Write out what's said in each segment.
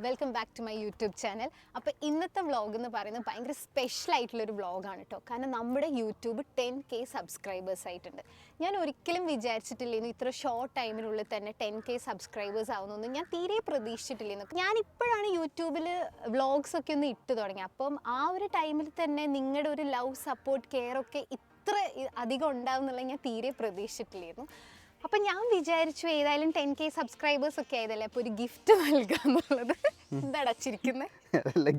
Welcome back to my YouTube channel. അപ്പോൾ ഇന്നത്തെ vlog എന്ന് പറയുന്നത് ഭയങ്കര സ്പെഷ്യൽ ആയിട്ടുള്ളൊരു വ്ളോഗാണ് കേട്ടോ. കാരണം നമ്മുടെ യൂട്യൂബ് 10K സബ്സ്ക്രൈബേഴ്സ് ആയിട്ടുണ്ട്. ഞാൻ ഒരിക്കലും വിചാരിച്ചിട്ടില്ലെന്ന് ഇത്ര ഷോർട്ട് ടൈമിനുള്ളിൽ തന്നെ 10K സബ്സ്ക്രൈബേഴ്സ് ആവുന്നൊന്നും ഞാൻ തീരെ പ്രതീക്ഷിച്ചിട്ടില്ലെന്ന്. ഞാനിപ്പോഴാണ് യൂട്യൂബിൽ വ്ളോഗ്സ് ഒക്കെ ഒന്ന് ഇട്ട് തുടങ്ങി. അപ്പം ആ ഒരു ടൈമിൽ തന്നെ നിങ്ങളുടെ ഒരു ലവ്, സപ്പോർട്ട്, കെയർ ഒക്കെ ഇത്ര അധികം ഉണ്ടാവും എന്നുള്ളത് ഞാൻ തീരെ പ്രതീക്ഷിച്ചിട്ടില്ലായിരുന്നു. അപ്പം ഞാൻ വിചാരിച്ചു ഏതായാലും 10K സബ്സ്ക്രൈബേഴ്സ് ഒക്കെ ആയതല്ലേ, അപ്പോൾ ഒരു ഗിഫ്റ്റ് നൽകാന്നുള്ളത്. എന്താ അടച്ചിരിക്കുന്നത്?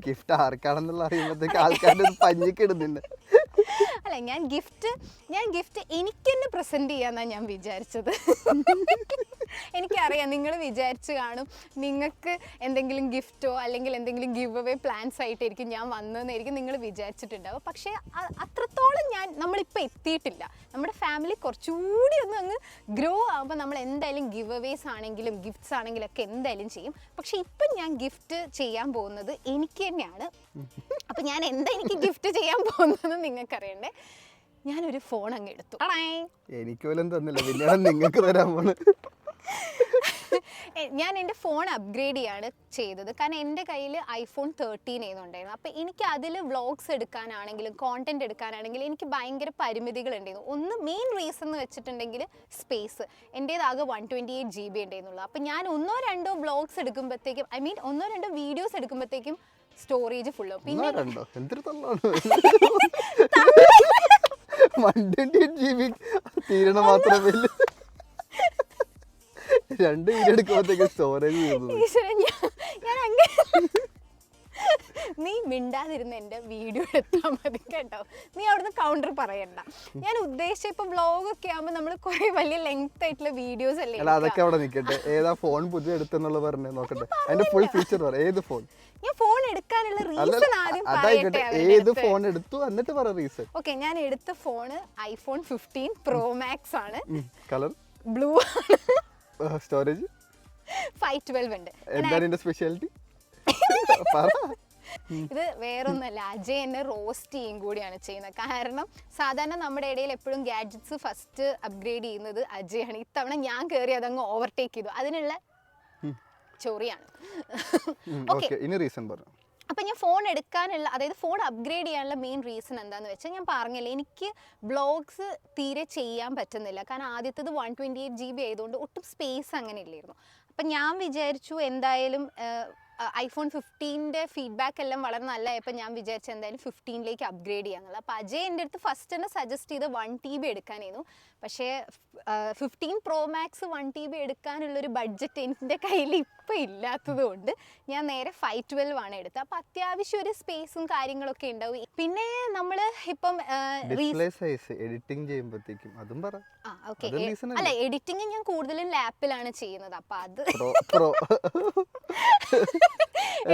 ഗിഫ്റ്റ് ആർക്കാണെന്നുള്ള അറിയുമ്പോഴത്തേക്ക് ആൾക്കാരുടെ പഞ്ഞിക്കിടുന്നുണ്ട്. അല്ല, ഞാൻ ഗിഫ്റ്റ് എനിക്ക് തന്നെ പ്രസന്റ് ചെയ്യാന്നാണ് ഞാൻ വിചാരിച്ചത്. എനിക്കറിയാം നിങ്ങൾ വിചാരിച്ചു കാണും നിങ്ങൾക്ക് എന്തെങ്കിലും ഗിഫ്റ്റോ അല്ലെങ്കിൽ എന്തെങ്കിലും ഗിവ് അവേ പ്ലാൻസ് ആയിട്ടായിരിക്കും ഞാൻ വന്നതെന്നായിരിക്കും നിങ്ങൾ വിചാരിച്ചിട്ടുണ്ടാവും. പക്ഷേ അത്രത്തോളം നമ്മളിപ്പോൾ എത്തിയിട്ടില്ല. നമ്മുടെ ഫാമിലി കുറച്ചുകൂടി ഒന്ന് അങ്ങ് ഗ്രോ ആകുമ്പോൾ നമ്മൾ എന്തായാലും ഗിവ് അവേസ് ആണെങ്കിലും ഗിഫ്റ്റ്സ് ആണെങ്കിലും ഒക്കെ എന്തായാലും ചെയ്യും. പക്ഷെ ഇപ്പം ഞാൻ ഗിഫ്റ്റ് ചെയ്യാൻ പോകുന്നത് എനിക്ക് തന്നെയാണ്. അപ്പം ഞാൻ എന്താ എനിക്ക് ഗിഫ്റ്റ് ചെയ്യാൻ പോകുന്നത് നിങ്ങൾക്ക് അറിയണ്ടേ. ഞാനൊരു ഫോൺ അങ്ങ് എടുത്തു. എനിക്ക് പോലും തന്നില്ല, പിന്നെ നിങ്ങൾക്ക് തരാൻ പോണ്. ഞാൻ എൻ്റെ ഫോൺ അപ്ഗ്രേഡ് ചെയ്യാണ് ചെയ്തത്. കാരണം എൻ്റെ കയ്യിൽ iPhone 13 ഉണ്ടായിരുന്നു. അപ്പോൾ എനിക്ക് അതിൽ വ്ളോഗ്സ് എടുക്കാനാണെങ്കിലും കോണ്ടന്റ് എടുക്കാനാണെങ്കിലും എനിക്ക് ഭയങ്കര പരിമിതികളുണ്ടായിരുന്നു. ഒന്ന് മെയിൻ റീസൺ എന്ന് വെച്ചിട്ടുണ്ടെങ്കിൽ സ്പേസ്. എൻ്റേതാകെ 128 GB ഉണ്ടായിരുന്നുള്ളൂ. അപ്പോൾ ഞാൻ ഒന്നോ രണ്ടോ വ്ളോഗ്സ് എടുക്കുമ്പോഴത്തേക്കും ഒന്നോ രണ്ടോ വീഡിയോസ് എടുക്കുമ്പോഴത്തേക്കും സ്റ്റോറേജ് ഫുള്ളോ. പിന്നെ 128 GB തീരണ മാത്രമേ രണ്ട് വീഡിയോ എടുക്കുമ്പോഴത്തേക്ക് സ്റ്റോറേജ് ഞാൻ അങ്ങനെ നീ മിണ്ടാതിരുന്ന് എൻ്റെ വീഡിയോ എടുത്താൽ മതി കേട്ടോ. നീ അവിടുന്ന് കൗണ്ടർ പറയണ്ട. ഞാൻ ഉദ്ദേശിച്ച ഇപ്പൊ വ്ളോഗൊക്കെ ആകുമ്പോൾ നമ്മൾ കുറെ വലിയ ലെങ്ത് ആയിട്ടുള്ള വീഡിയോസ് അല്ലേ. അതൊക്കെ അവിടെ നിൽക്കട്ടെ. ഏതാ ഫോൺ പുതിയ എടുത്തെന്നുള്ള പറഞ്ഞേ നോക്കട്ടെ. അതിന്റെ ഫുൾ ഫീച്ചർ പറ. ഏത് ഫോൺ? ഞാൻ ഫോൺ എടുക്കാനുള്ള റീസൺ ആദ്യം പറയട്ടെ. ഏത് ഫോൺ എടുത്തു എന്നിട്ട് പറ റീസൺ. ഓക്കെ, ഞാൻ എടുത്ത ഫോൺ iPhone 15 Pro Max ആണ്. Colour blue. സ്റ്റോറേജ് 512 ഉണ്ട്. എന്താണ് ഇതിന്റെ സ്പെഷ്യാലിറ്റി? ഇത് വേറൊന്നല്ല, അജയ് എന്നെ റോസ്റ്റ് ചെയ്യും കൂടിയാണ് ചെയ്യുന്നത്. കാരണം സാധാരണ നമ്മുടെ ഇടയിൽ എപ്പോഴും ഗാഡ്ജറ്റ്സ് ഫസ്റ്റ് അപ്ഗ്രേഡ് ചെയ്യുന്നത് അജയാണ്. ഇത്തവണ ഞാൻ കയറി അതങ്ങ് ഓവർടേക്ക് ചെയ്തു. അതിനുള്ള ചോറിയാണ്. അപ്പം ഞാൻ ഫോൺ എടുക്കാനുള്ള, അതായത് ഫോൺ അപ്ഗ്രേഡ് ചെയ്യാനുള്ള മെയിൻ റീസൺ എന്താണെന്ന് വെച്ചാൽ ഞാൻ പറഞ്ഞില്ല, എനിക്ക് വ്ളോഗ്സ് തീരെ ചെയ്യാൻ പറ്റുന്നില്ല. കാരണം ആദ്യത്തേത് 128 GB ആയതുകൊണ്ട് ഒട്ടും സ്പേസ് അങ്ങനെ ഇല്ലായിരുന്നു. അപ്പം ഞാൻ വിചാരിച്ചു എന്തായാലും iPhone 15 ഫീഡ്ബാക്ക് എല്ലാം വളരെ നല്ലതായപ്പോൾ ഞാൻ വിചാരിച്ചു എന്തായാലും 15 അപ്ഗ്രേഡ് ചെയ്യാന്നുള്ളത്. അപ്പോൾ അജയ് എൻ്റെ അടുത്ത് ഫസ്റ്റ് തന്നെ സജസ്റ്റ് ചെയ്ത് 1 TB എടുക്കാനായിരുന്നു. പക്ഷേ 15 Pro Max 1 TB എടുക്കാനുള്ളൊരു ബഡ്ജറ്റ് എൻ്റെ കയ്യിൽ ഇപ്പോൾ ഇല്ലാത്തത് കൊണ്ട് ഞാൻ നേരെ 512 ആണ് എടുത്തത്. അപ്പോൾ അത്യാവശ്യം ഒരു സ്പേസും കാര്യങ്ങളൊക്കെ ഉണ്ടാവും. പിന്നെ നമ്മൾ ഇപ്പം എഡിറ്റിംഗ് ചെയ്യുമ്പോഴത്തേക്കും അതും പറ. അല്ല, എഡിറ്റിംഗ് ഞാൻ കൂടുതലും ലാപ്പിലാണ് ചെയ്യുന്നത്. അപ്പൊ അത്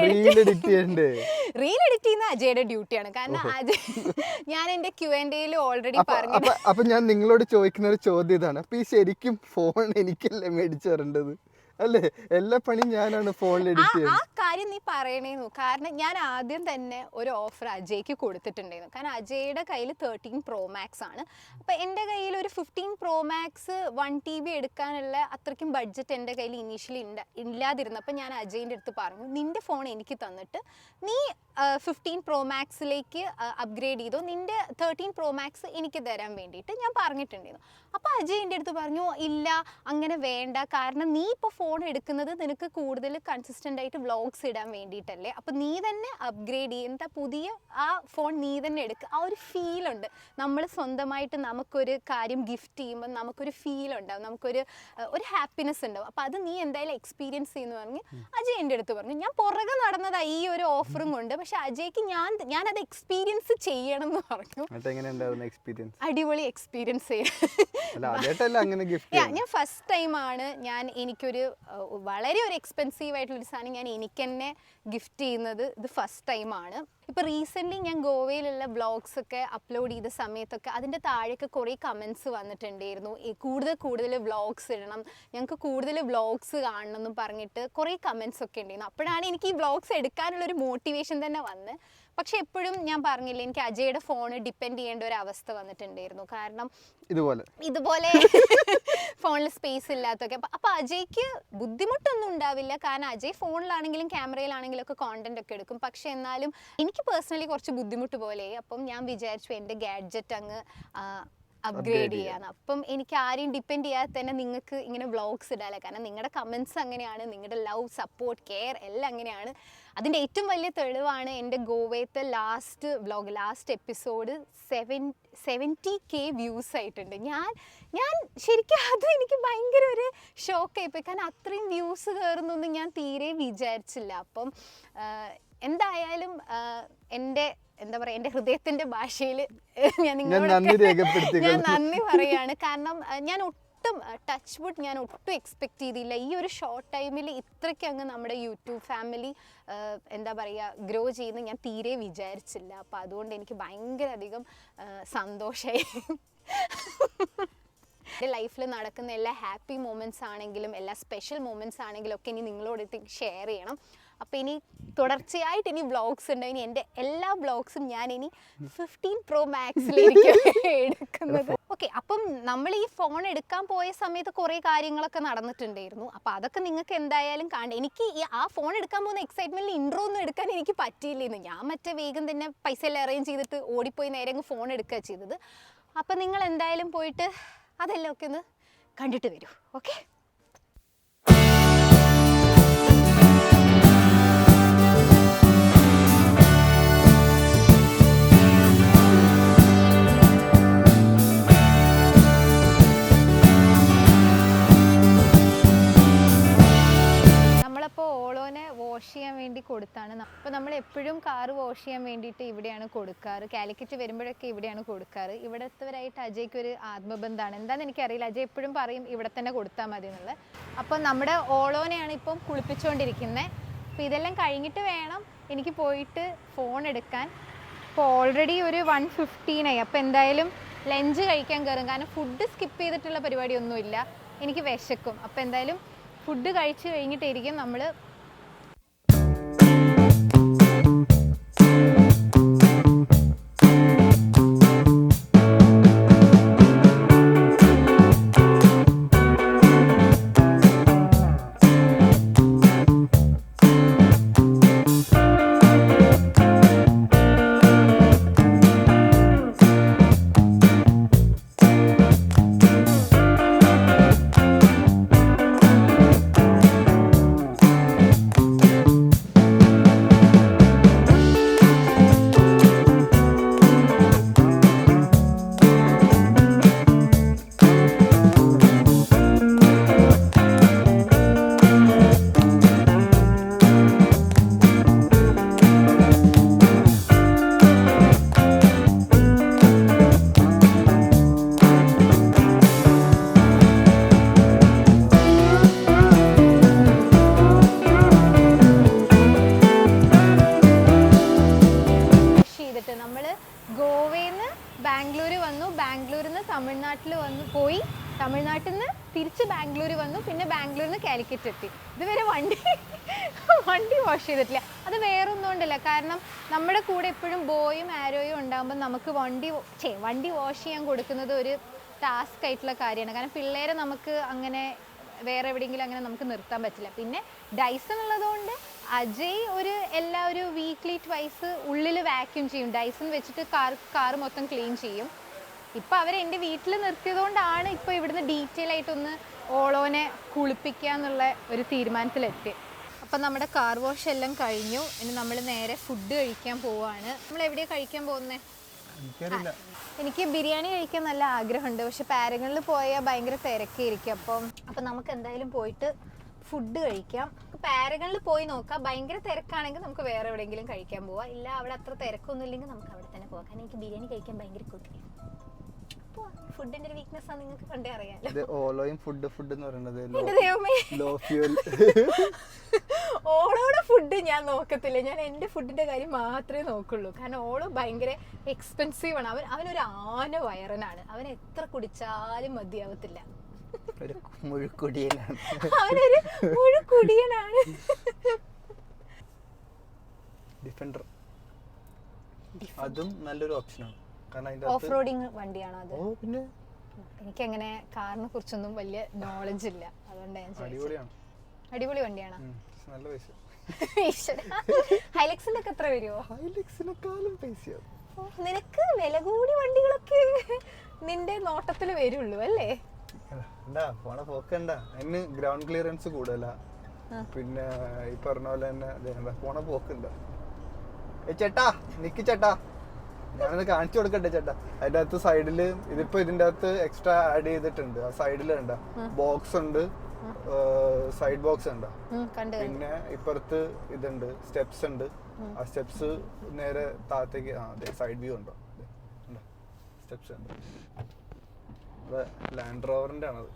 റീൽ എഡിറ്റ് ചെയ്യുന്ന അജയുടെ ഡ്യൂട്ടിയാണ്. കാരണം ഞാൻ എന്റെ Q&Aയിൽ ഓൾറെഡി പറഞ്ഞു. അപ്പൊ ഞാൻ നിങ്ങളോട് ചോദിക്കുന്ന ഒരു ചോദ്യം ഇതാണ്, അപ്പൊ ഈ ശരിക്കും ഫോൺ എനിക്കല്ലേ മേടിച്ചു തരേണ്ടത് അല്ലേ? എല്ലാ പണിയും ഞാനാണ് ഫോണിൽ എഡിറ്റ് ചെയ്യുന്നത്. ആ കാര്യം നീ പറയണേന്നു. കാരണം ഞാൻ ആദ്യം തന്നെ ഒരു ഓഫർ അജയ്ക്ക് കൊടുത്തിട്ടുണ്ടായിരുന്നു. കാരണം അജയുടെ കയ്യിൽ 13 Pro Max ആണ്. അപ്പം എൻ്റെ കയ്യിൽ ഒരു 15 Pro Max 1 TB എടുക്കാനുള്ള അത്രയ്ക്കും ബഡ്ജറ്റ് എൻ്റെ കയ്യിൽ ഇനീഷ്യലി ഇല്ലാതിരുന്നപ്പോൾ ഞാൻ അജയിൻ്റെ അടുത്ത് പറഞ്ഞു, നിൻ്റെ ഫോൺ എനിക്ക് തന്നിട്ട് നീ 15 Pro Maxലേക്ക് അപ്ഗ്രേഡ് ചെയ്തോ, നിൻ്റെ 13 Pro Max എനിക്ക് തരാൻ വേണ്ടിയിട്ട് ഞാൻ പറഞ്ഞിട്ടുണ്ടായിരുന്നു. അപ്പോൾ അജയ് എൻ്റെ അടുത്ത് പറഞ്ഞു, ഇല്ല അങ്ങനെ വേണ്ട, കാരണം നീ ഇപ്പോൾ ഫോൺ എടുക്കുന്നത് നിനക്ക് കൂടുതൽ കൺസിസ്റ്റൻ്റ് ആയിട്ട് വ്ളോഗ്സ് ഇടാൻ വേണ്ടിയിട്ടല്ലേ. അപ്പോൾ നീ തന്നെ അപ്ഗ്രേഡ് ചെയ്യുന്ന പുതിയ ആ ഫോൺ നീ തന്നെ എടുക്കുക. ആ ഒരു ഫീലുണ്ട്. നമ്മൾ സ്വന്തമായിട്ട് നമുക്കൊരു കാര്യം ഗിഫ്റ്റ് ചെയ്യുമ്പോൾ നമുക്കൊരു ഫീൽ ഉണ്ടാവും, നമുക്കൊരു ഹാപ്പിനെസ് ഉണ്ടാവും. അപ്പോൾ അത് നീ എന്തായാലും എക്സ്പീരിയൻസ് ചെയ്യുന്നു പറഞ്ഞ് അജയ് എൻ്റെ അടുത്ത് പറഞ്ഞു. ഞാൻ പുറകെ നടന്നതാണ് ഈ ഒരു ഓഫറും കൊണ്ട്. പക്ഷെ അജയ്ക്ക് ഞാനത് എക്സ്പീരിയൻസ് ചെയ്യണം എന്ന് പറഞ്ഞു. അടിപൊളി എക്സ്പീരിയൻസ് ഞാൻ ഫസ്റ്റ് ടൈമാണ് എനിക്കൊരു വളരെ ഒരു എക്സ്പെൻസീവ് ആയിട്ടുള്ളൊരു സാധനം ഞാൻ എനിക്ക് തന്നെ ഗിഫ്റ്റ് ചെയ്യുന്നത്. ഇത് ഫസ്റ്റ് ടൈമാണ്. ഇപ്പോൾ റീസെൻ്റ്ലി ഞാൻ ഗോവയിലുള്ള വ്ളോഗ്സ് ഒക്കെ അപ്ലോഡ് ചെയ്ത സമയത്തൊക്കെ അതിൻ്റെ താഴെയൊക്കെ കുറേ കമൻസ് വന്നിട്ടുണ്ടായിരുന്നു, കൂടുതൽ വ്ളോഗ്സ് ഇടണം, ഞങ്ങൾക്ക് കൂടുതൽ വ്ളോഗ്സ് കാണണം എന്നും പറഞ്ഞിട്ട് കുറേ കമൻസ് ഒക്കെ ഉണ്ടായിരുന്നു. അപ്പോഴാണ് എനിക്ക് ഈ വ്ളോഗ്സ് എടുക്കാനുള്ളൊരു മോട്ടിവേഷൻ തന്നെ വന്ന്. പക്ഷെ എപ്പോഴും ഞാൻ പറഞ്ഞില്ലേ, എനിക്ക് അജയുടെ ഫോണ് ഡിപ്പെൻഡ് ചെയ്യേണ്ട ഒരു അവസ്ഥ വന്നിട്ടുണ്ടായിരുന്നു. കാരണം ഇതുപോലെ ഫോണിൽ സ്പേസ് ഇല്ലാത്തൊക്കെ. അപ്പോൾ അജയ്ക്ക് ബുദ്ധിമുട്ടൊന്നും ഉണ്ടാവില്ല, കാരണം അജയ് ഫോണിലാണെങ്കിലും ക്യാമറയിലാണെങ്കിലും ഒക്കെ കോണ്ടന്റ് ഒക്കെ എടുക്കും. പക്ഷെ എന്നാലും എനിക്ക് പേഴ്സണലി കുറച്ച് ബുദ്ധിമുട്ട് പോലെ. അപ്പം ഞാൻ വിചാരിച്ചു എൻ്റെ ഗാഡ്ജറ്റ് അങ്ങ് അപ്ഗ്രേഡ് ചെയ്യാന്ന്. അപ്പം എനിക്ക് ആരെയും ഡിപ്പെൻഡ് ചെയ്യാതെ തന്നെ നിങ്ങൾക്ക് ഇങ്ങനെ വ്ളോഗ്സ് ഇടാല്ലേ, കാരണം നിങ്ങളുടെ കമൻസ് അങ്ങനെയാണ്, നിങ്ങളുടെ ലവ്, സപ്പോർട്ട്, കെയർ എല്ലാം അങ്ങനെയാണ്. അതിൻ്റെ ഏറ്റവും വലിയ തെളിവാണ് എൻ്റെ ഗോവയത്തെ last vlog, last episode 70K views ആയിട്ടുണ്ട്. ഞാൻ ശരിക്കും അത് എനിക്ക് ഭയങ്കര ഒരു ഷോക്കായിപ്പോയി, കാരണം അത്രയും വ്യൂസ് കയറുന്നൊന്നും ഞാൻ തീരെ വിചാരിച്ചില്ല. അപ്പം എന്തായാലും എൻ്റെ എന്താ പറയുക, എൻ്റെ ഹൃദയത്തിൻ്റെ ഭാഷയിൽ ഞാൻ നിങ്ങളോട് ഞാൻ നന്ദി പറയാണ്. കാരണം ഞാൻ ഒട്ടും ടച്ച് വുഡ് ഞാൻ ഒട്ടും എക്സ്പെക്ട് ചെയ്തില്ല ഈ ഒരു ഷോർട്ട് ടൈമിൽ ഇത്രയ്ക്ക് അങ്ങ് നമ്മുടെ യൂട്യൂബ് ഫാമിലി എന്താ പറയുക ഗ്രോ ചെയ്യുന്ന ഞാൻ തീരെ വിചാരിച്ചില്ല. അപ്പോൾ അതുകൊണ്ട് എനിക്ക് ഭയങ്കര അധികം സന്തോഷമായി. എൻ്റെ ലൈഫിൽ നടക്കുന്ന എല്ലാ ഹാപ്പി മൊമെൻറ്റ്സ് ആണെങ്കിലും എല്ലാ സ്പെഷ്യൽ മൊമെൻറ്റ്സ് ആണെങ്കിലും ഒക്കെ ഇനി നിങ്ങളോട് ഷെയർ ചെയ്യണം. അപ്പോൾ ഇനി തുടർച്ചയായിട്ട് ഇനി വ്ളോഗ്സ് ഉണ്ട്. ഇനി എൻ്റെ എല്ലാ വ്ളോഗ്സും ഞാൻ ഇനി 15 Pro Maxിലായിരിക്കും എടുക്കുന്നത്. ഓക്കെ, അപ്പം നമ്മൾ ഈ ഫോൺ എടുക്കാൻ പോയ സമയത്ത് കുറേ കാര്യങ്ങളൊക്കെ നടന്നിട്ടുണ്ടായിരുന്നു. അപ്പോൾ അതൊക്കെ നിങ്ങൾക്ക് എന്തായാലും കാണണം. എനിക്ക് ആ ഫോൺ എടുക്കാൻ പോകുന്ന എക്സൈറ്റ്മെൻറ്റിൽ ഇൻട്രോ ഒന്നും എടുക്കാൻ എനിക്ക് പറ്റിയില്ലെന്ന്. ഞാൻ മറ്റേ വേഗം തന്നെ പൈസ എല്ലാം അറേഞ്ച് ചെയ്തിട്ട് ഓടിപ്പോയി നേരെ അങ്ങ് ഫോൺ എടുക്കുക ചെയ്തത്. അപ്പം നിങ്ങൾ എന്തായാലും പോയിട്ട് അതെല്ലാം ഒക്കെ ഒന്ന് കണ്ടിട്ട് വരൂ. ഓക്കെ. നമ്മളപ്പോൾ ഓളോനെ വാഷ് ചെയ്യാൻ വേണ്ടി കൊടുത്താണ്. അപ്പോൾ നമ്മൾ എപ്പോഴും കാറ് വാഷ് ചെയ്യാൻ വേണ്ടിയിട്ട് ഇവിടെയാണ് കൊടുക്കാറ്. കാലിക്കറ്റ് വരുമ്പോഴൊക്കെ ഇവിടെയാണ് കൊടുക്കാറ്. ഇവിടത്തവരായിട്ട് അജയ്ക്ക് ഒരു ആത്മബന്ധമാണ്. എന്താണെന്ന് എനിക്കറിയില്ല. അജയ് എപ്പോഴും പറയും ഇവിടെ തന്നെ കൊടുത്താൽ മതി എന്നുള്ളത്. അപ്പോൾ നമ്മുടെ ഓളോനെയാണ് ഇപ്പം കുളിപ്പിച്ചുകൊണ്ടിരിക്കുന്നത്. അപ്പോൾ ഇതെല്ലാം കഴിഞ്ഞിട്ട് വേണം എനിക്ക് പോയിട്ട് ഫോൺ എടുക്കാൻ. ഇപ്പോൾ ഓൾറെഡി ഒരു 1:15 അപ്പോൾ എന്തായാലും ലഞ്ച് കഴിക്കാൻ കയറും. കാരണം ഫുഡ് സ്കിപ്പ് ചെയ്തിട്ടുള്ള പരിപാടിയൊന്നുമില്ല. എനിക്ക് വിശക്കും. അപ്പോൾ എന്തായാലും ഫുഡ് കഴിച്ച് കഴിഞ്ഞിട്ടായിരിക്കും നമ്മൾ തമിഴ്നാട്ടിൽ നിന്ന് തിരിച്ച് ബാംഗ്ലൂർ വന്നു. പിന്നെ ബാംഗ്ലൂരിൽ നിന്ന് കാലിക്കറ്റ് എത്തി. ഇതുവരെ വണ്ടി വാഷ് ചെയ്തിട്ടില്ല. അത് വേറൊന്നുകൊണ്ടല്ല, കാരണം നമ്മുടെ കൂടെ എപ്പോഴും ബോയും ആരോയും ഉണ്ടാകുമ്പോൾ നമുക്ക് വണ്ടി വാഷ് ചെയ്യാൻ കൊടുക്കുന്നത് ഒരു ടാസ്ക് ആയിട്ടുള്ള കാര്യമാണ്. കാരണം പിള്ളേരെ നമുക്ക് അങ്ങനെ വേറെ എവിടെയെങ്കിലും അങ്ങനെ നമുക്ക് നിർത്താൻ പറ്റില്ല. പിന്നെ ഡൈസൺ ഉള്ളതുകൊണ്ട് അജയ് ഒരു വീക്ക്ലി ട്വൈസ് ഉള്ളിൽ വാക്യൂം ചെയ്യും. ഡൈസൺ വെച്ചിട്ട് കാറ് മൊത്തം ക്ലീൻ ചെയ്യും. ഇപ്പം അവരെ എൻ്റെ വീട്ടിൽ നിർത്തിയതുകൊണ്ടാണ് ഇപ്പോൾ ഇവിടുന്ന് ഡീറ്റെയിൽ ആയിട്ടൊന്ന് ഓളോനെ കുളിപ്പിക്കുക എന്നുള്ള ഒരു തീരുമാനത്തിലെത്തിയത്. അപ്പം നമ്മുടെ കാർ വാഷ് എല്ലാം കഴിഞ്ഞു. ഇനി നമ്മൾ നേരെ ഫുഡ് കഴിക്കാൻ പോവാണ്. നമ്മൾ എവിടെയാണ് കഴിക്കാൻ പോകുന്നത്? എനിക്ക് ബിരിയാണി കഴിക്കാൻ നല്ല ആഗ്രഹമുണ്ട്. പക്ഷെ പാരഗണിൽ പോയാൽ ഭയങ്കര തിരക്കായിരിക്കും. അപ്പം നമുക്ക് എന്തായാലും പോയിട്ട് ഫുഡ് കഴിക്കാം. പാരഗണിൽ പോയി നോക്കാം. ഭയങ്കര തിരക്കാണെങ്കിൽ നമുക്ക് വേറെ എവിടെയെങ്കിലും കഴിക്കാൻ പോവാം. ഇല്ല അവിടെ അത്ര തിരക്കൊന്നും ഇല്ലെങ്കിൽ നമുക്ക് അവിടെ തന്നെ പോകാം. കാരണം എനിക്ക് ബിരിയാണി കഴിക്കാൻ ഭയങ്കര കൊതിയാണ്. ഫുഡിന്റെ ഒരു വീക്ക്നെസ് ആണ് നിങ്ങൾക്ക് കണ്ടേ അറിയാലോ. ഓളോയും ഫുഡ് എന്ന് പറയുന്നത് ലോ ഫ്യൂൽ. ഓളോടെ ഫുഡ് ഞാൻ നോക്കത്തില്ല. ഞാൻ എൻ്റെ ഫുഡിന്റെ കാര്യം മാത്രമേ നോക്കുള്ളൂ. കാരണം ഓളോ ഭയങ്കര എക്സ്പെൻസീവ് ആണ്. അവനൊരു ആന വയറനാണ്. അവൻ എത്ര കുടിച്ചാലും മതിയാവത്തില്ല. അവനൊരു മുഴുക്കുടിയനാണ്. ഡിഫൻഡർ അതും നല്ലൊരു ഓപ്ഷനാണ്. കാരണം അതിന്റെ ഓഫ് റോഡിങ് വണ്ടിയാണോ അത്? ഓ പിന്നെ എനിക്കങ്ങനെ കാറിനെ കുറിച്ചൊന്നും വലിയ നോളജ് ഇല്ല, അതുകൊണ്ട് ഞാൻ ചോദിച്ചത്. അടിപൊളിയാണ്. അടിപൊളി വണ്ടിയാണോ? നല്ല പൈസ. ഹൈലക്സിന്റെ ഒക്കെ എത്ര വരുമോ? ഹൈലക്സിനെക്കാളും പൈസയാണ്. നിനക്ക് വില കൂടി വണ്ടികളൊക്കെ നിന്റെ നോട്ടത്തിൽ വരുള്ളൂ അല്ലേ? പോണ പോക്കണ്ട. അതിന് ഗ്രൗണ്ട് ക്ലിയറൻസ് കൂടുതലാ. പിന്നെ ഈ പറഞ്ഞ പോലെ തന്നെ പോണ പോക്കുണ്ട. ചേട്ടാ നിക്ക് ചേട്ടാ, ഞാനത് കാണിച്ചു കൊടുക്കട്ടെ ചേട്ടാ. അതിന്റെ അകത്ത് സൈഡില് ഇതിപ്പോ ഇതിന്റെ അകത്ത് എക്സ്ട്രാ ആഡ് ചെയ്തിട്ടുണ്ട്. ആ സൈഡില് കണ്ട ബോക്സ് ഉണ്ട്, സൈഡ് ബോക്സ് ഉണ്ട്. പിന്നെ ഇപ്പുറത്ത് ഇതുണ്ട്, സ്റ്റെപ്സ് ഉണ്ട്. ആ സ്റ്റെപ്സ് നേരെ താഴത്തേക്ക് അതെ സൈഡ് വ്യൂ ഉണ്ടോ, സ്റ്റെപ്സ് ഉണ്ട്. ലാൻഡ് റോവറിന്റെ ആണത്.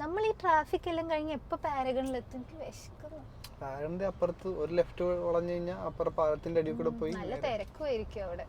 നമ്മൾ ഈ ട്രാഫിക് എല്ലാം കഴിഞ്ഞ് എപ്പോ പാരഗണിലെത്തും? വിശക്കുന്നു. പാരന്റെ അപ്പുറത്ത് ഒരു ലെഫ്റ്റ് വളഞ്ഞു കഴിഞ്ഞാൽ അപ്പുറം പാലത്തിന്റെ അടിയിൽ കൂടെ പോയി നല്ല തിരക്കുമായിരിക്കും അവിടെ.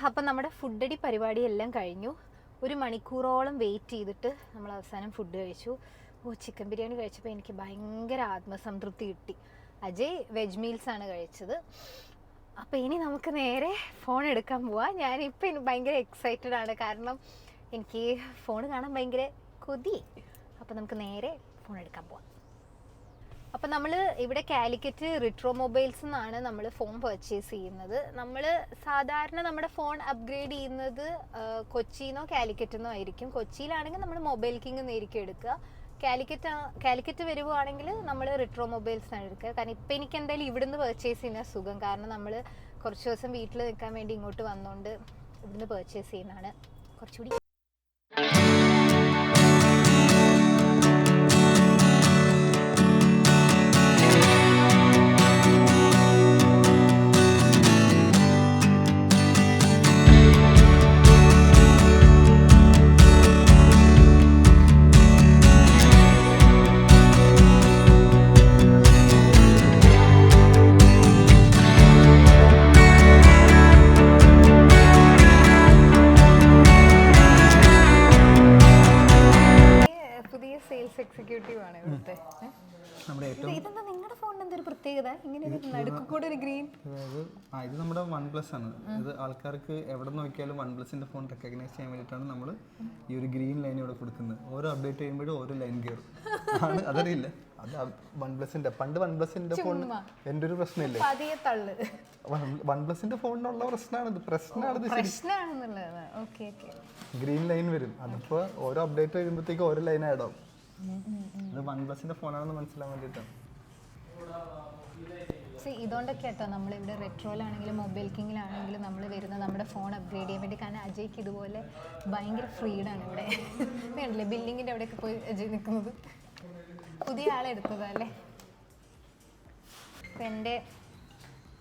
അപ്പം നമ്മുടെ ഫുഡടി പരിപാടിയെല്ലാം കഴിഞ്ഞു. 1 മണിക്കൂറോളം വെയിറ്റ് ചെയ്തിട്ട് നമ്മൾ അവസാനം ഫുഡ് കഴിച്ചു. ചിക്കൻ ബിരിയാണി കഴിച്ചപ്പോൾ എനിക്ക് ഭയങ്കര ആത്മസംതൃപ്തി കിട്ടി. അജയ് വെജ് മീൽസ് ആണ് കഴിച്ചത്. അപ്പോൾ ഇനി നമുക്ക് നേരെ ഫോൺ എടുക്കാൻ പോവാം. ഞാനിപ്പോൾ ഭയങ്കര എക്സൈറ്റഡ് ആണ്, കാരണം എനിക്ക് ഫോൺ കാണാൻ ഭയങ്കര കൊതി. അപ്പോൾ നമുക്ക് നേരെ ഫോൺ എടുക്കാൻ പോവാം. അപ്പം നമ്മൾ ഇവിടെ കാലിക്കറ്റ് റിട്രോ മൊബൈൽസ് എന്നാണ് നമ്മൾ ഫോൺ പർച്ചേസ് ചെയ്യുന്നത്. നമ്മൾ സാധാരണ നമ്മുടെ ഫോൺ അപ്ഗ്രേഡ് ചെയ്യുന്നത് കൊച്ചിന്നോ കാലിക്കറ്റെന്നോ ആയിരിക്കും. കൊച്ചിയിലാണെങ്കിൽ നമ്മൾ മൊബൈൽ കിങ് എന്നായിരിക്കും എടുക്കുക. കാലിക്കറ്റ് വരുവാണെങ്കിൽ നമ്മൾ റിട്രോ മൊബൈൽസാണ് എടുക്കുക. കാരണം ഇപ്പം എനിക്ക് എന്തായാലും ഇവിടുന്ന് പർച്ചേസ് ചെയ്യുന്ന സുഖം. കാരണം നമ്മൾ കുറച്ച് ദിവസം വീട്ടിൽ നിൽക്കാൻ വേണ്ടി ഇങ്ങോട്ട് വന്നുകൊണ്ട് ഇവിടുന്ന് പർച്ചേസ് ചെയ്യുന്നതാണ് കുറച്ചുകൂടി. എക്സിക്യൂട്ടീവ് ആണ് ഇവിടുത്തെ. ഇതെന്താ നിങ്ങളുടെ ഫോണിന് എന്തൊരു പ്രത്യേകത? ഇങ്ങനെ നടുക്ക് കൂടെ ഒരു ഗ്രീൻ. ഇത് നമ്മുടെ OnePlus ആണ്. ഇത് ആൾക്കാർക്ക് എവിടെ നോക്കിയാലും OnePlusന്റെ ഫോൺ റെക്കഗ്നൈസ് ചെയ്യാൻ വേണ്ടിയിട്ടാണ് നമ്മൾ ഈ ഒരു ഗ്രീൻ ലൈൻ ഇവിടെ കൊടുക്കുന്നത്. ഓരോ അപ്ഡേറ്റ് ചെയ്യുമ്പോഴും ഓരോ ലൈൻ കയറും. അതറിയില്ല, അത് OnePlusന്റെ പണ്ട് OnePlusന്റെ ഫോൺ എൻ്റെ ഒരു പ്രശ്നമില്ലേ, OnePlusന്റെ ഫോണിനുള്ള പ്രശ്നമാണിത്. ഗ്രീൻ ലൈൻ വരും. അതിപ്പോ ഓരോ അപ്ഡേറ്റ് വരുമ്പോഴത്തേക്ക് ഓരോ ലൈൻ ആഡ് ആവും. ഇത് OnePlusന്റെ ഫോണാണെന്ന് മനസ്സിലാൻ വേണ്ടിയിട്ടാണ്. ഇതുകൊണ്ടൊക്കെ കേട്ടോ നമ്മളിവിടെ റെട്രോയിലാണെങ്കിലും മൊബൈൽ കിങ്ങിലാണെങ്കിലും നമ്മൾ വരുന്നത് നമ്മുടെ ഫോൺ അപ്ഗ്രേഡ് ചെയ്യാൻ വേണ്ടി. കാരണം അജയ്ക്ക് ഇതുപോലെ ഭയങ്കര ഫ്രീഡാണ് ഇവിടെ. കണ്ടില്ലേ ബില്ലിങ്ങിൻ്റെ അവിടെയൊക്കെ പോയി അജയ് നിൽക്കുന്നത്. പുതിയ ആളെ എടുത്തതല്ലേ. അപ്പം എൻ്റെ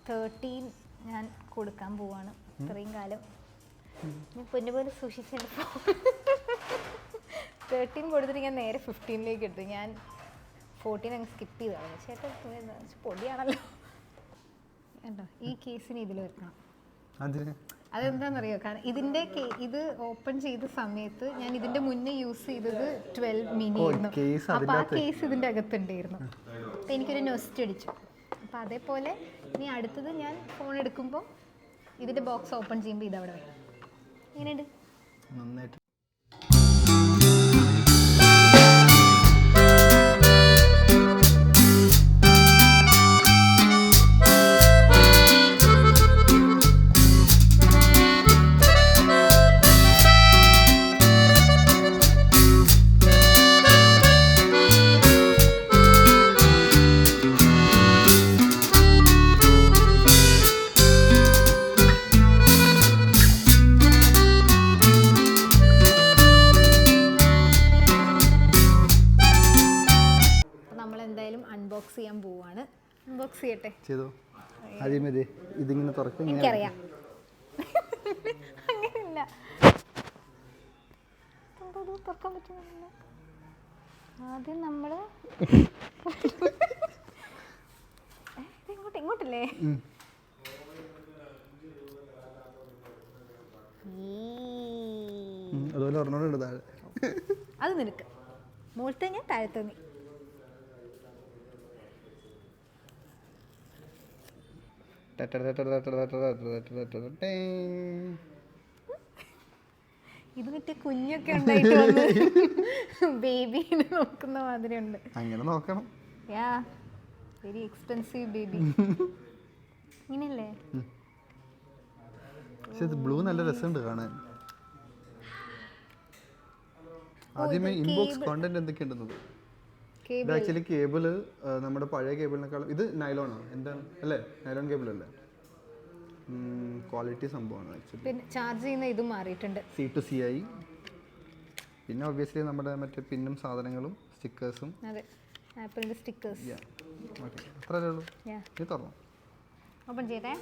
13 ഞാൻ കൊടുക്കാൻ പോവാണ്. ഇത്രയും കാലം ഞാൻ പൊന്നുപോലെ സൂക്ഷിച്ചെൻ്റെ ഫോൺ 13 കൊടുത്തിട്ട് ഞാൻ നേരെ 15ലേക്ക് എടുത്തു. ഞാൻ 14 അങ്ങ് സ്കിപ്പ് ചെയ്താണ്. ചേട്ടാ പൊടിയാണല്ലോ. കണ്ടോ ഈ കേസിന് ഇതിൽ വെക്കണം. അതെന്താണെന്നറിയോ? കാരണം ഇത് ഓപ്പൺ ചെയ്ത സമയത്ത് ഞാൻ ഇതിന്റെ മുന്നേ യൂസ് ചെയ്തത് 12 മിനി ആയിരുന്നു. അപ്പോൾ ആ കേസ് ഇതിന്റെ അകത്തുണ്ടായിരുന്നു. അപ്പം എനിക്കൊരു നൊസ്റ്റ് അടിച്ചു. അപ്പം അതേപോലെ ഇനി അടുത്തത് ഞാൻ ഫോൺ എടുക്കുമ്പോൾ ഇതിന്റെ ബോക്സ് ഓപ്പൺ ചെയ്യുമ്പോൾ ഇതവിടെ വരും. എങ്ങനെയുണ്ട്? നന്നായിട്ട്. അൺബോക്സ് ചെയ്യാൻ പോവാണ്. അൺബോക്സ് ചെയ്യട്ടെ. ചെയ്തോ. ആദ്യമേ ഇതിങ്ങനെ തുറക്കും. എനിക്കറിയാം. അങ്ങനെയില്ല, തുറക്കാൻ പറ്റുന്നില്ല. ആദ്യം നമ്മള് ഇങ്ങോട്ടല്ലേ? അതുപോലെ ഒരെണ്ണോട് താഴെ. അത് നിനക്ക് മുകളിലത്തെ ഞാൻ താഴത്തെ നീ. ഇത് മറ്റേ കുഞ്ഞൊക്കെ ഉണ്ടായിട്ട് വന്ന് ബേബിനെ നോക്കുന്ന മാതിരി ഉണ്ട്. അങ്ങനെ നോക്കണം. യാ, വെരി എക്സ്പെൻസീവ് ബേബി. ഇങ്ങനെയല്ലേ? പക്ഷെ ഇത് ബ്ലൂ നല്ല രസമുണ്ട് കാണാൻ. ആദ്യമേ ഇൻബോക്സ് കോണ്ടന്റ് എന്തൊക്കെയുണ്ടെന്നത്. ഇത് ആക്ച്വലി കേബിള് നമ്മുടെ പഴയ കേബിളിനേക്കാളും ഇത് നൈലോണാണ്. എന്താണ് അല്ലേ? നൈലോൺ കേബിൾ അല്ലേ? ക്വാളിറ്റി സംഭവമാണ് ആക്ച്വലി. പിന്നെ ചാർജ് ചെയ്യുന്ന ഇതും മാറിയിട്ടുണ്ട്. C2C ആയി. പിന്നെ ഒബ്വിയസ്ലി നമ്മുടെ മറ്റേ പിന്നും സാധനങ്ങളും സ്റ്റിക്കേഴ്സും. അതെ, ആപ്പിളിന്റെ സ്റ്റിക്കേഴ്സ്. അത്രയല്ലേ ഉള്ളൂ. ഇത് തുറന്നു ഓപ്പൺ ചെയ്തേ.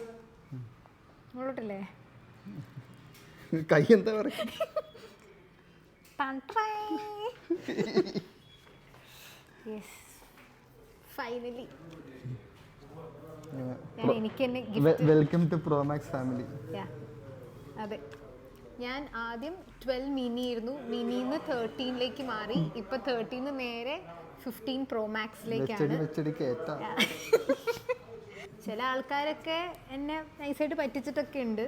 മുകളിലോട്ടല്ലേ? കൈ എന്താ പറയുക? Finally welcome to Promax family. അതെ, ഞാൻ ആദ്യം 12 മിനി ആയിരുന്നു. മിനിന്ന് 13ലേക്ക് മാറി. ഇപ്പൊ 13 നേരെ 15 Pro Maxലേക്കാണ്. ചില ആൾക്കാരൊക്കെ എന്നെ നൈസായിട്ട് പറ്റിച്ചിട്ടൊക്കെ ഉണ്ട്.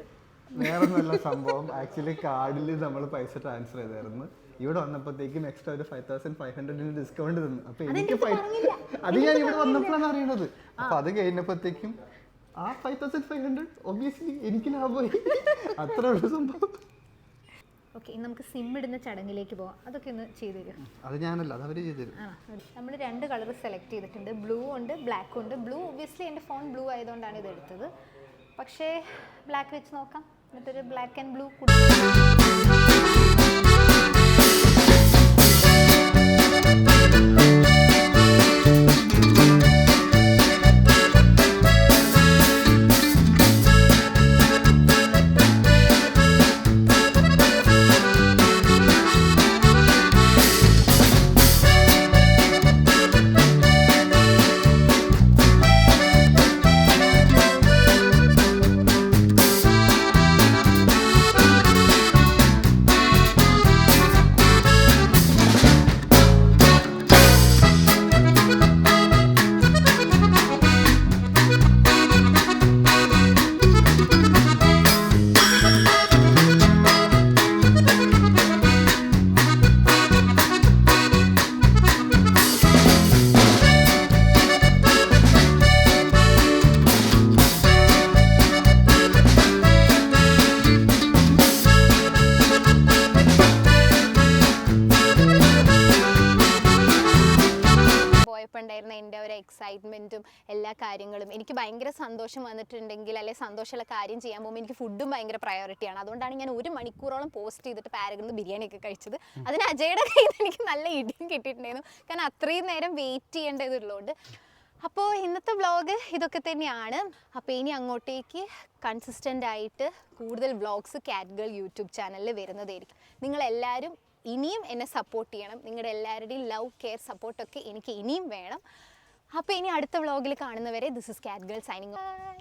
വേറെ നല്ല സംഭവം ആക്ച്വലി കാർഡിൽ നമ്മൾ പൈസ ട്രാൻസ്ഫർ ചെയ്തായിരുന്നു. ഇവിടെ വന്നപ്പോഴത്തേക്കും എക്സ്ട്രാ ഒരു 5,500 ഡിസ്കൗണ്ട് തന്നു. അപ്പൊ എനിക്ക് അത് ഞാൻ ഇവിടെ വന്നപ്പോഴാണ് അറിയണത്. അപ്പൊ അത് കഴിഞ്ഞപ്പോഴത്തേക്കും ആ 5,500 ഒബ്വിയസ്ലി എനിക്ക് ലാഭമായി. അത്ര ഉള്ള സംഭവം. ഓക്കെ, നമുക്ക് സിം ഇടുന്ന ചടങ്ങിലേക്ക് പോവാം. അതൊക്കെ ഒന്ന് ചെയ്തു തരും. അത് ഞാനല്ല, അത് അവര് ചെയ്തു തരും. നമ്മൾ 2 കളർ സെലക്ട് ചെയ്തിട്ടുണ്ട്. ബ്ലൂ ഉണ്ട്, ബ്ലാക്ക് ഉണ്ട്. ബ്ലൂ ഒബ്വിയസ്ലി എൻ്റെ ഫോൺ ബ്ലൂ ആയതുകൊണ്ടാണ് ഇത് എടുത്തത്. പക്ഷേ ബ്ലാക്ക് വെച്ച് നോക്കാം. എന്നിട്ടൊരു ബ്ലാക്ക് ആൻഡ് ബ്ലൂ ഉണ്ടായിരുന്ന എൻ്റെ ഒരു എക്സൈറ്റ്മെൻറ്റും എല്ലാ കാര്യങ്ങളും. എനിക്ക് ഭയങ്കര സന്തോഷം വന്നിട്ടുണ്ടെങ്കിൽ അല്ലെങ്കിൽ സന്തോഷമുള്ള കാര്യം ചെയ്യാൻ പോകുമ്പോൾ എനിക്ക് ഫുഡും ഭയങ്കര പ്രയോറിറ്റിയാണ്. അതുകൊണ്ടാണ് ഞാൻ 1 മണിക്കൂറോളം പോസ്റ്റ് ചെയ്തിട്ട് പാരഗണിൽ നിന്ന് ബിരിയാണിയൊക്കെ കഴിച്ചത്. അതിന് അജയുടെ കയ്യിൽ നിന്ന് എനിക്ക് നല്ല ഇടിയും കിട്ടിയിട്ടുണ്ടായിരുന്നു. കാരണം അത്രയും നേരം വെയിറ്റ് ചെയ്യേണ്ടതുള്ളതുകൊണ്ട്. അപ്പോൾ ഇന്നത്തെ വ്ളോഗ് ഇതൊക്കെ തന്നെയാണ്. അപ്പോൾ ഇനി അങ്ങോട്ടേക്ക് കൺസിസ്റ്റൻ്റ് ആയിട്ട് കൂടുതൽ വ്ളോഗ്സ് കാറ്റ് ഗേൾ യൂട്യൂബ് ചാനലിൽ വരുന്നതായിരിക്കും. നിങ്ങളെല്ലാവരും ഇനിയും എന്നെ സപ്പോർട്ട് ചെയ്യണം. നിങ്ങളുടെ എല്ലാവരുടെയും ലവ്, കെയർ, സപ്പോർട്ടൊക്കെ എനിക്ക് ഇനിയും വേണം. അപ്പോൾ ഇനി അടുത്ത വ്ളോഗിൽ കാണുന്നവരെ ദിസ് ഇസ് കാറ്റ് ഗേൾ സൈനിങ് ഓഫ്. ബൈ.